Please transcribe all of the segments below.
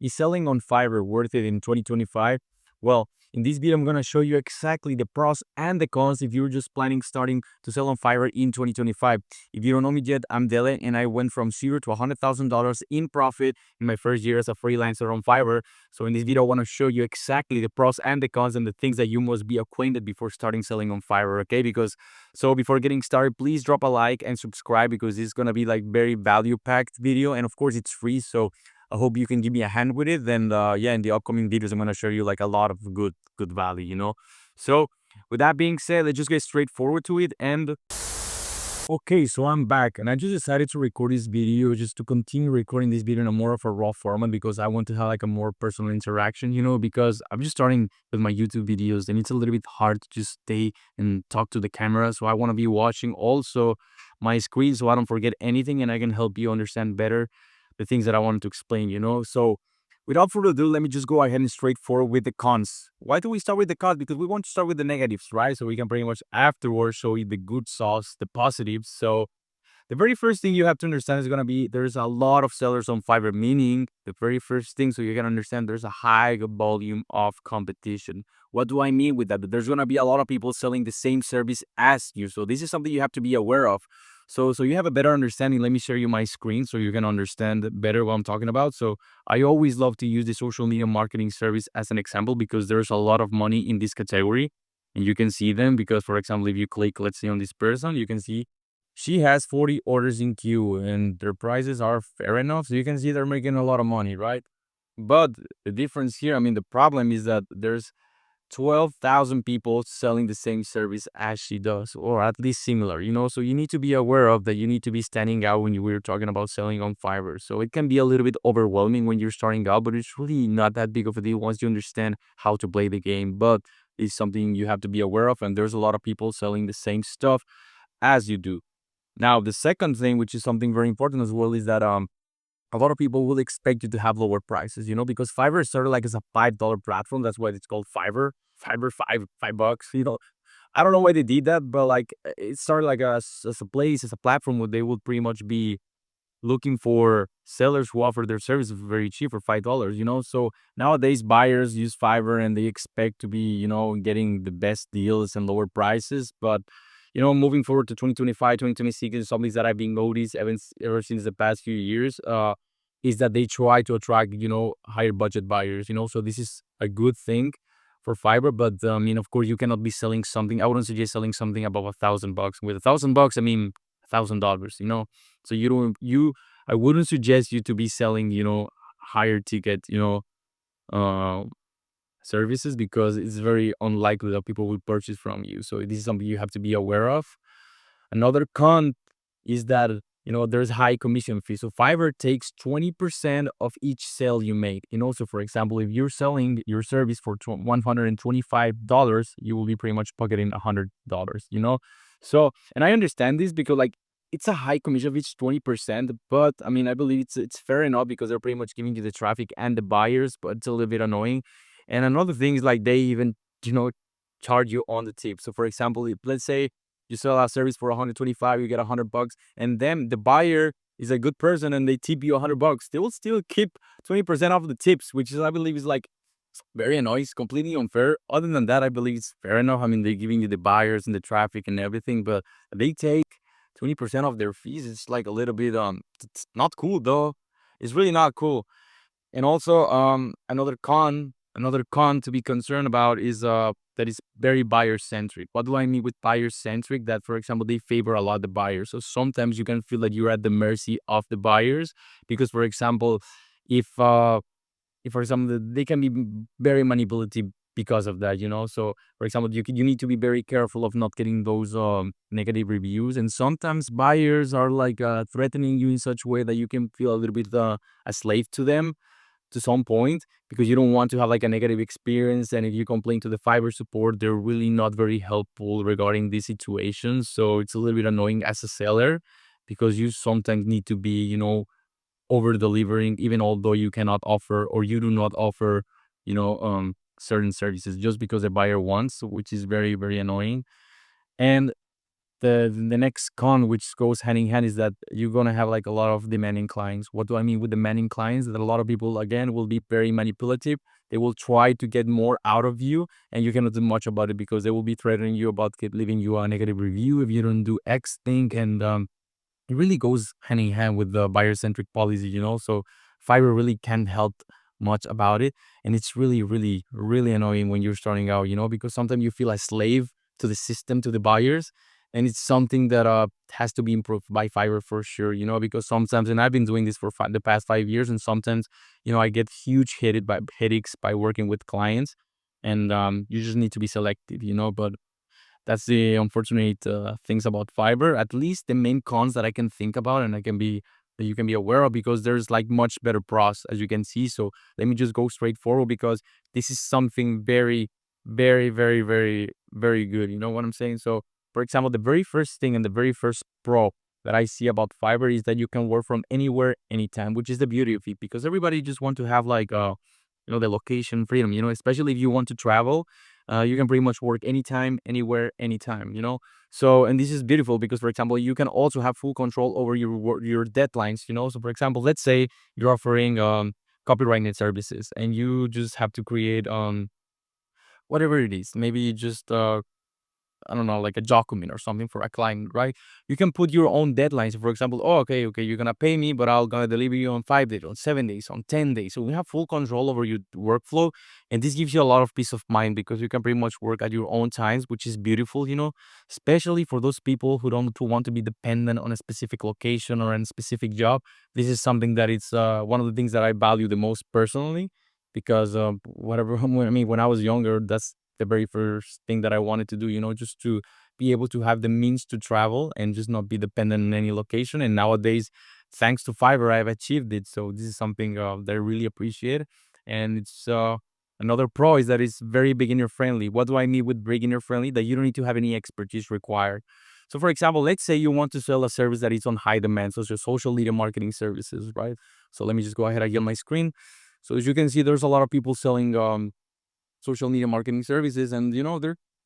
Is selling on Fiverr worth it in 2025? Well, in this video, I'm going to show you exactly the pros and the cons if you're just planning starting to sell on Fiverr in 2025. If you don't know me yet, I'm Dele, and I went from zero to $100,000 in profit in my first year as a freelancer on Fiverr. So in this video, I want to show you exactly the pros and the cons and the things that you must be acquainted before starting selling on Fiverr, okay? So before getting started, please drop a like and subscribe because this is going to be like very value-packed video, and of course, it's free, so I hope you can give me a hand with it. And yeah, in the upcoming videos, I'm gonna show you like a lot of good value. So with that being said, let's just get straight forward to it. And okay, so I'm back, and I just decided to record this video just to continue recording this video in a more of a raw format because I want to have like a more personal interaction. Because I'm just starting with my YouTube videos, and it's a little bit hard to just stay and talk to the camera. So I want to be watching also my screen so I don't forget anything, and I can help you understand better the things that I wanted to explain. So without further ado, let me just go ahead and straightforward with the cons. Why do we start with the cons? Because we want to start with the negatives, right? So we can pretty much afterwards show you the good sauce, the positives. So the very first thing you have to understand is going to be there's a lot of sellers on Fiverr, meaning the very first thing, so you can understand there's a high volume of competition. What do I mean with that? That there's going to be a lot of people selling the same service as you. So this is something you have to be aware of. So you have a better understanding. Let me share you my screen so you can understand better what I'm talking about. So I always love to use the social media marketing service as an example because there's a lot of money in this category. And you can see them because, for example, if you click, let's say on this person, you can see she has 40 orders in queue and their prices are fair enough. So you can see they're making a lot of money, right? But the difference here, I mean, the problem is that there's 12,000 people selling the same service as she does, or at least similar. So you need to be aware of that. You need to be standing out when we're talking about selling on Fiverr. So it can be a little bit overwhelming when you're starting out, but it's really not that big of a deal once you understand how to play the game. But it's something you have to be aware of. And there's a lot of people selling the same stuff as you do. Now, the second thing, which is something very important as well, is that a lot of people will expect you to have lower prices, because Fiverr started like as a $5 platform. That's why it's called Fiverr. Fiverr, $5. I don't know why they did that, but like it started like as a place, as a platform where they would pretty much be looking for sellers who offer their services very cheap for $5. So nowadays buyers use Fiverr and they expect to be, getting the best deals and lower prices. But moving forward to 2025, 2026 is something that I've been noticed ever since the past few years, is that they try to attract, higher budget buyers. So this is a good thing for Fiverr. But I mean, of course, you cannot be selling something. I wouldn't suggest selling something above $1,000. With $1,000, I mean $1,000. So I wouldn't suggest you to be selling, higher ticket, uh, services because it's very unlikely that people will purchase from you. So this is something you have to be aware of. Another con is that, there's high commission fee. So Fiverr takes 20% of each sale you make. So for example, if you're selling your service for $125, you will be pretty much pocketing $100. So, and I understand this because like it's a high commission of each 20%, but I mean, I believe it's fair enough because they're pretty much giving you the traffic and the buyers, but it's a little bit annoying. And another thing is like they even, charge you on the tip. So for example, if, let's say you sell a service for 125, you get $100, and then the buyer is a good person and they tip you $100, they will still keep 20% off the tips, which is I believe is like very annoying. It's completely unfair. Other than that, I believe it's fair enough. I mean, they're giving you the buyers and the traffic and everything, but they take 20% of their fees. It's like a little bit it's not cool though. It's really not cool. And also, another con to be concerned about is that is very buyer centric. What do I mean with buyer centric? That, for example, they favor a lot the buyers. So sometimes you can feel that you're at the mercy of the buyers because, for example, if for example they can be very manipulative because of that. So for example, you need to be very careful of not getting those negative reviews, and sometimes buyers are like threatening you in such a way that you can feel a little bit a slave to them to some point because you don't want to have like a negative experience. And if you complain to the Fiverr support, they're really not very helpful regarding these situations. So it's a little bit annoying as a seller because you sometimes need to be, over delivering, even although you cannot offer or you do not offer, certain services just because the buyer wants, which is very, very annoying. And the next con, which goes hand in hand, is that you're gonna have like a lot of demanding clients. What do I mean with demanding clients? That a lot of people again will be very manipulative. They will try to get more out of you, and you cannot do much about it because they will be threatening you about keep leaving you a negative review if you don't do X thing. And it really goes hand in hand with the buyer centric policy, So Fiverr really can't help much about it, and it's really, really, really annoying when you're starting out, because sometimes you feel a slave to the system, to the buyers, and it's something that has to be improved by Fiverr for sure, because sometimes, and I've been doing this for the past 5 years, and sometimes, I get huge headaches by working with clients, and you just need to be selective, but that's the unfortunate things about Fiverr. At least the main cons that I can think about and I can be that you can be aware of, because there's like much better pros as you can see. So let me just go straight forward, because this is something very, very, very, very, very good. You know what I'm saying? So for example, the very first thing and the very first pro that I see about Fiverr is that you can work from anywhere, anytime, which is the beauty of it, because everybody just want to have like the location freedom, especially if you want to travel. You can pretty much work anytime, anywhere, anytime. So, and this is beautiful because, for example, you can also have full control over your deadlines. So, for example, let's say you're offering copywriting services, and you just have to create whatever it is. Maybe you just I don't know, like a document or something for a client, right? You can put your own deadlines. For example, oh, okay, you're gonna pay me, but I'll gonna deliver you on 5 days, on 7 days, on 10 days. So we have full control over your workflow, and this gives you a lot of peace of mind because you can pretty much work at your own times, which is beautiful, especially for those people who don't want to be dependent on a specific location or a specific job. This is something that it's one of the things that I value the most personally, because whatever when I was younger, that's the very first thing that I wanted to do, just to be able to have the means to travel and just not be dependent on any location. And nowadays, thanks to Fiverr, I've achieved it. So this is something that I really appreciate. And it's another pro is that it's very beginner friendly. What do I mean with beginner friendly? That you don't need to have any expertise required. So, for example, let's say you want to sell a service that is on high demand, such as social media marketing services, right? So let me just go ahead and get my screen. So as you can see, there's a lot of people selling social media marketing services, and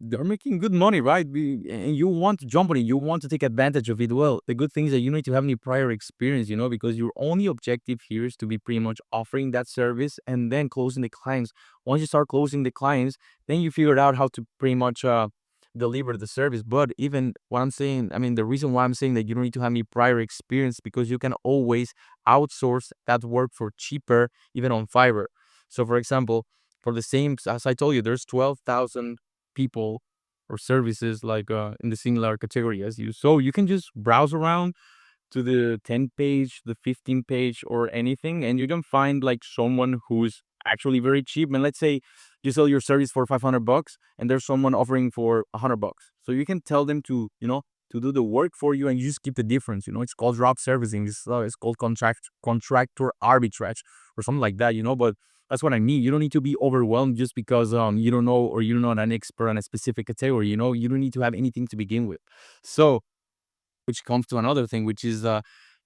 they're making good money, right? And you want to jump on it, you want to take advantage of it. Well, the good thing is that you need to have any prior experience, because your only objective here is to be pretty much offering that service and then closing the clients. Once you start closing the clients, then you figure out how to pretty much deliver the service. But even what I'm saying, I mean, the reason why I'm saying that you don't need to have any prior experience, because you can always outsource that work for cheaper, even on Fiverr. So for example, for the same, as I told you, there's 12,000 people or services like in the similar category as you. So you can just browse around to the 10 page, the 15 page, or anything, and you can find like someone who's actually very cheap. And let's say you sell your service for $500, and there's someone offering for $100. So you can tell them to do the work for you, and you just keep the difference. It's called drop servicing. It's called contractor arbitrage or something like that. But that's what I mean. You don't need to be overwhelmed just because you don't know, or you're not an expert on a specific category. You don't need to have anything to begin with. So which comes to another thing, which is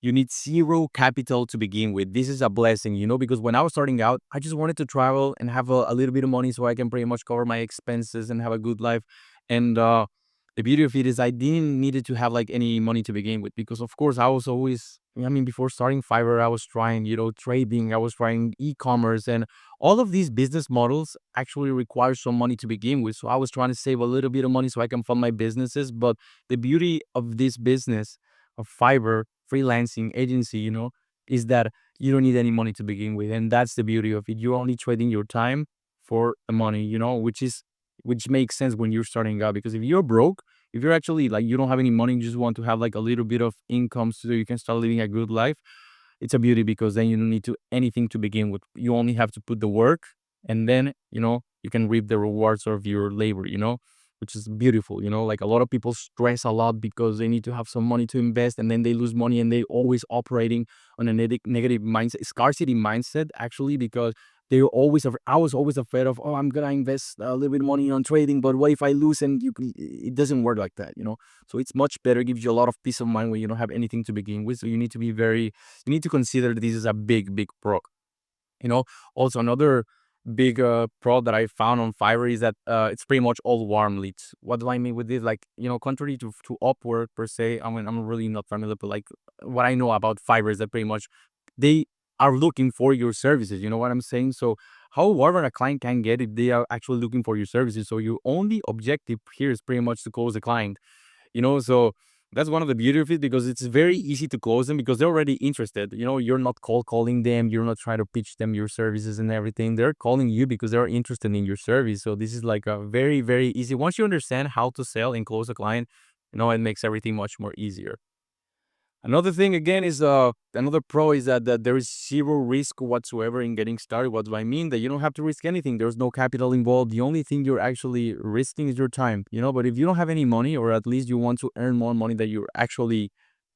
you need zero capital to begin with. This is a blessing, because when I was starting out, I just wanted to travel and have a little bit of money so I can pretty much cover my expenses and have a good life. And the beauty of it is I didn't needed to have like any money to begin with, because of course I was always, I mean, before starting Fiverr, I was trying, trading, I was trying e-commerce, and all of these business models actually require some money to begin with. So I was trying to save a little bit of money so I can fund my businesses. But the beauty of this business of Fiverr, freelancing agency, is that you don't need any money to begin with. And that's the beauty of it. You're only trading your time for the money, which makes sense when you're starting out. Because if you're broke, if you're actually like, you don't have any money, you just want to have like a little bit of income so you can start living a good life, it's a beauty, because then you don't need to anything to begin with. You only have to put the work, and then you can reap the rewards of your labor, which is beautiful. Like a lot of people stress a lot because they need to have some money to invest, and then they lose money, and they always operating on a negative mindset, scarcity mindset, actually, because I was always afraid of, oh, I'm gonna invest a little bit of money on trading, but what if I lose? And it doesn't work like that. So it's much better, gives you a lot of peace of mind when you don't have anything to begin with. So you need to consider this is a big, big pro. Also, another big pro that I found on Fiverr is that it's pretty much all warm leads. What do I mean with this? Like, contrary to Upwork per se, I mean, I'm really not familiar, but like what I know about Fiverr is that pretty much they are looking for your services. You know what I'm saying? So how warm a client can get if they are actually looking for your services. So your only objective here is pretty much to close the client. So that's one of the beauty of it, because it's very easy to close them because they're already interested. You're not cold calling them, you're not trying to pitch them your services and everything. They're calling you because they're interested in your service. So this is like a very, very easy. Once you understand how to sell and close a client, it makes everything much more easier. Another thing again is another pro is that there is zero risk whatsoever in getting started. What do I mean? That you don't have to risk anything. There's no capital involved. The only thing you're actually risking is your time. But if you don't have any money, or at least you want to earn more money that you're actually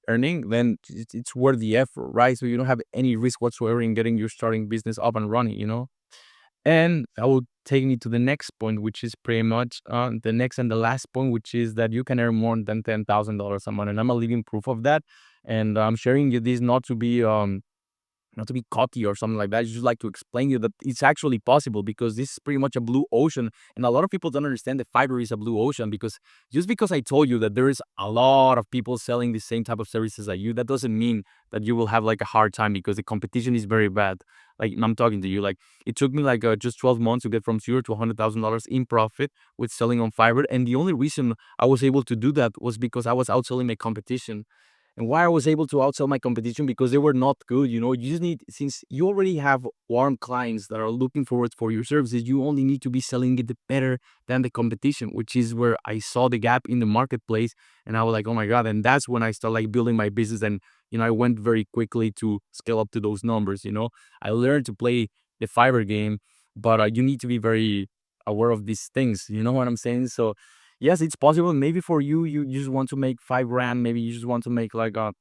earning, then it's worth the effort, right? So you don't have any risk whatsoever in getting your starting business up and running. And that will take me to the next point, which is pretty much the next and the last point, which is that you can earn more than $10,000 a month. And I'm a living proof of that. And I'm sharing you this not to be cocky or something like that. I just like to explain you that it's actually possible, because this is pretty much a blue ocean. And a lot of people don't understand that Fiverr is a blue ocean, because just because I told you that there is a lot of people selling the same type of services as you, that doesn't mean that you will have like a hard time, because the competition is very bad. Like, I'm talking to you, like it took me like just 12 months to get from zero to $100,000 in profit with selling on Fiverr. And the only reason I was able to do that was because I was outselling my competition. And why I was able to outsell my competition, because they were not good. You just need, since you already have warm clients that are looking forward for your services, you only need to be selling it better than the competition, which is where I saw the gap in the marketplace. And I was like, oh my God. And that's when I started like building my business. And, I went very quickly to scale up to those numbers. I learned to play the Fiverr game, but you need to be very aware of these things. You know what I'm saying? So yes, it's possible. Maybe for you, you just want to make 5 grand. Maybe you just want to make like a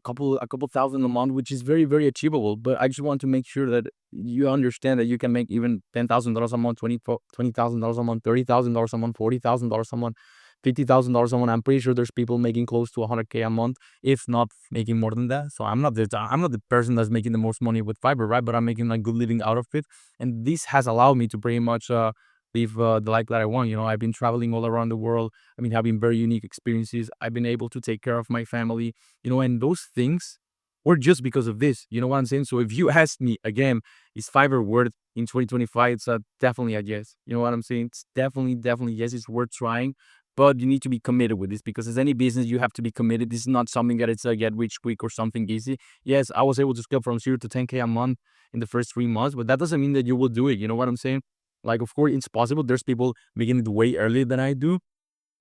couple thousand a month, which is very, very achievable. But I just want to make sure that you understand that you can make even $10,000 a month, $20,000 a month, $30,000 a month, $40,000 a month, $50,000 a month. I'm pretty sure there's people making close to 100K a month, if not making more than that. So I'm not the person that's making the most money with Fiverr, right? But I'm making a good living out of it, and this has allowed me to pretty much live the life that I want. I've been traveling all around the world. I've been having very unique experiences. I've been able to take care of my family, and those things were just because of this. You know what I'm saying? So if you ask me again, is Fiverr worth in 2025? It's definitely a yes. You know what I'm saying? It's definitely yes. It's worth trying, but you need to be committed with this, because as any business, you have to be committed. This is not something that it's a get rich quick or something easy. Yes, I was able to scale from 0 to 10K a month in the first 3 months, but that doesn't mean that you will do it. You know what I'm saying? Like, of course, it's possible. There's people making it way earlier than I do,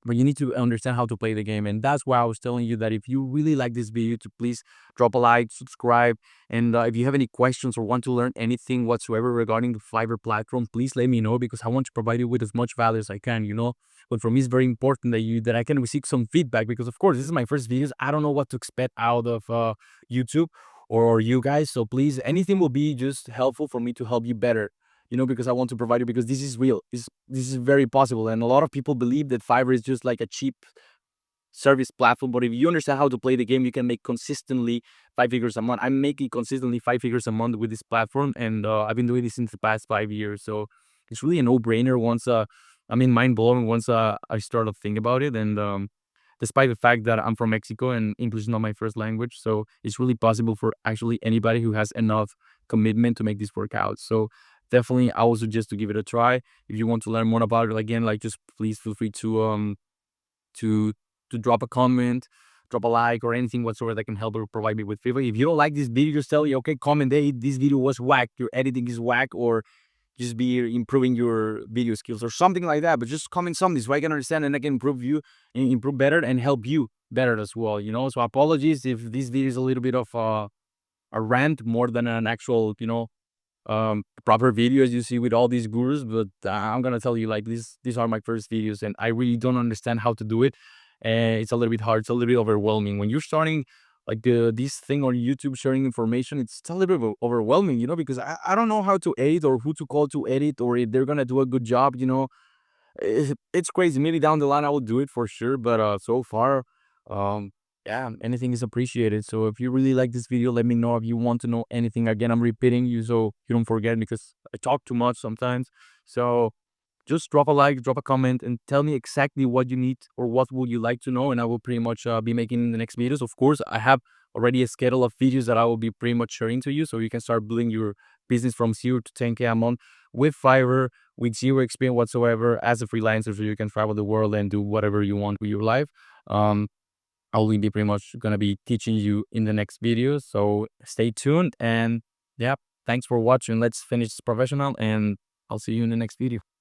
but you need to understand how to play the game. And that's why I was telling you that if you really like this video, to please drop a like, subscribe. And if you have any questions or want to learn anything whatsoever regarding the Fiverr platform, please let me know, because I want to provide you with as much value as I can. But for me, it's very important that I can receive some feedback, because of course, this is my first videos. I don't know what to expect out of YouTube or you guys. So please, anything will be just helpful for me to help you better, because I want to provide you, because this is real. This is very possible. And a lot of people believe that Fiverr is just like a cheap service platform. But if you understand how to play the game, you can make consistently 5 figures a month. I'm making consistently 5 figures a month with this platform. And I've been doing this since the past 5 years. So it's really a no-brainer once, mind blowing once I start to think about it. And despite the fact that I'm from Mexico and English is not my first language. So it's really possible for actually anybody who has enough commitment to make this work out. So definitely, I would suggest to give it a try. If you want to learn more about it, again, like, just please feel free to to drop a comment, drop a like, or anything whatsoever that can help or provide me with feedback. If you don't like this video, just tell me, okay, comment, hey, this video was whack, your editing is whack, or just be improving your video skills or something like that. But just comment something so I can understand and I can improve better and help you better as well. So apologies if this video is a little bit of a rant more than an actual, proper videos you see with all these gurus. But I'm gonna tell you, like, these are my first videos, and I really don't understand how to do it. And it's a little bit hard. It's a little bit overwhelming when you're starting like this thing on YouTube, sharing information. It's a little bit overwhelming, because I don't know how to edit or who to call to edit, or if they're gonna do a good job. It's crazy. Maybe down the line I will do it for sure, but so far, um Yeah, anything is appreciated. So if you really like this video, let me know. If you want to know anything, again, I'm repeating you so you don't forget, because I talk too much sometimes. So just drop a like, drop a comment, and tell me exactly what you need or what would you like to know, and I will pretty much be making in the next videos. Of course, I have already a schedule of videos that I will be pretty much sharing to you, so you can start building your business from 0 to 10K a month with Fiverr, with zero experience whatsoever as a freelancer, so you can travel the world and do whatever you want with your life. Um, I will be pretty much gonna be teaching you in the next video, so stay tuned. And yeah, thanks for watching. Let's finish this professional, and I'll see you in the next video.